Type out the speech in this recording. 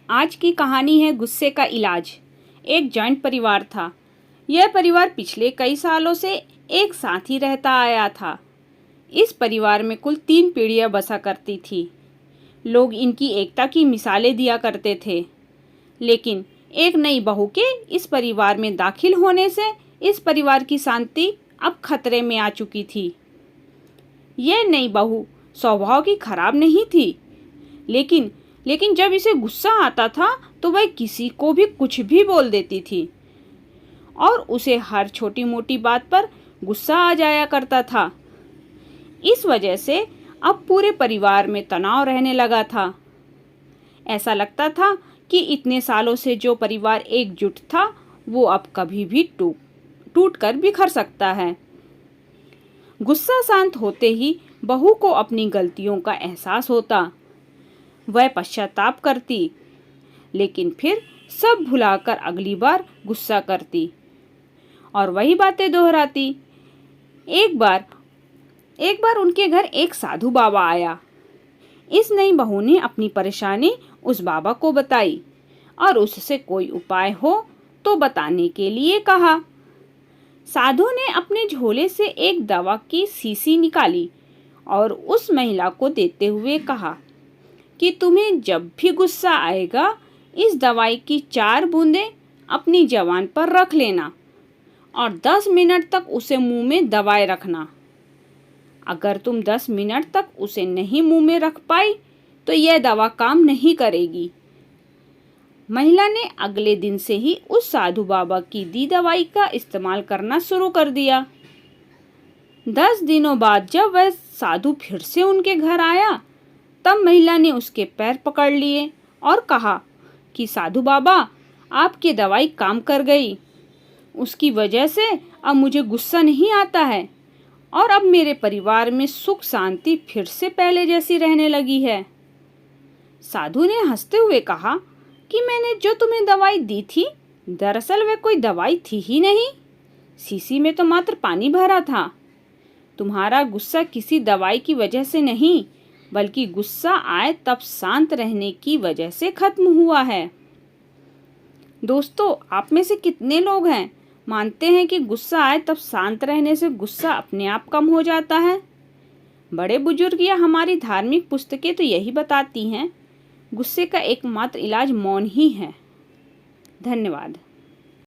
आज की कहानी है गुस्से का इलाज। एक जॉइंट परिवार था। यह परिवार पिछले कई सालों से एक साथ ही रहता आया था। इस परिवार में कुल 3 पीढ़ियां बसा करती थी। लोग इनकी एकता की मिसालें दिया करते थे, लेकिन एक नई बहू के इस परिवार में दाखिल होने से इस परिवार की शांति अब खतरे में आ चुकी थी। यह नई बहू स्वभाव की खराब नहीं थी, लेकिन जब इसे गुस्सा आता था तो वह किसी को भी कुछ भी बोल देती थी और उसे हर छोटी मोटी बात पर गुस्सा आ जाया करता था। इस वजह से अब पूरे परिवार में तनाव रहने लगा था। ऐसा लगता था कि इतने सालों से जो परिवार एकजुट था वो अब कभी भी टूट कर बिखर सकता है। गुस्सा शांत होते ही बहू को अपनी गलतियों का एहसास होता। वह पश्चाताप करती, लेकिन फिर सब भुलाकर अगली बार गुस्सा करती और वही बातें दोहराती। एक बार उनके घर एक साधु बाबा आया। इस नई बहू ने अपनी परेशानी उस बाबा को बताई और उससे कोई उपाय हो तो बताने के लिए कहा। साधु ने अपने झोले से एक दवा की शीशी निकाली और उस महिला को देते हुए कहा कि तुम्हें जब भी गुस्सा आएगा इस दवाई की 4 बूंदें अपनी ज़बान पर रख लेना और 10 मिनट तक उसे मुंह में दबाए रखना। अगर तुम 10 मिनट तक उसे नहीं मुंह में रख पाई तो यह दवा काम नहीं करेगी। महिला ने अगले दिन से ही उस साधु बाबा की दी दवाई का इस्तेमाल करना शुरू कर दिया। 10 दिनों बाद जब वह साधु फिर से उनके घर आया तब महिला ने उसके पैर पकड़ लिए और कहा कि साधु बाबा, आपकी दवाई काम कर गई। उसकी वजह से अब मुझे गुस्सा नहीं आता है और अब मेरे परिवार में सुख शांति फिर से पहले जैसी रहने लगी है। साधु ने हंसते हुए कहा कि मैंने जो तुम्हें दवाई दी थी दरअसल वह कोई दवाई थी ही नहीं। शीशी में तो मात्र पानी भरा था। तुम्हारा गुस्सा किसी दवाई की वजह से नहीं बल्कि गुस्सा आए तब शांत रहने की वजह से खत्म हुआ है। दोस्तों, आप में से कितने लोग हैं मानते हैं कि गुस्सा आए तब शांत रहने से गुस्सा अपने आप कम हो जाता है? बड़े बुजुर्ग या हमारी धार्मिक पुस्तकें तो यही बताती हैं। गुस्से का एकमात्र इलाज मौन ही है। धन्यवाद।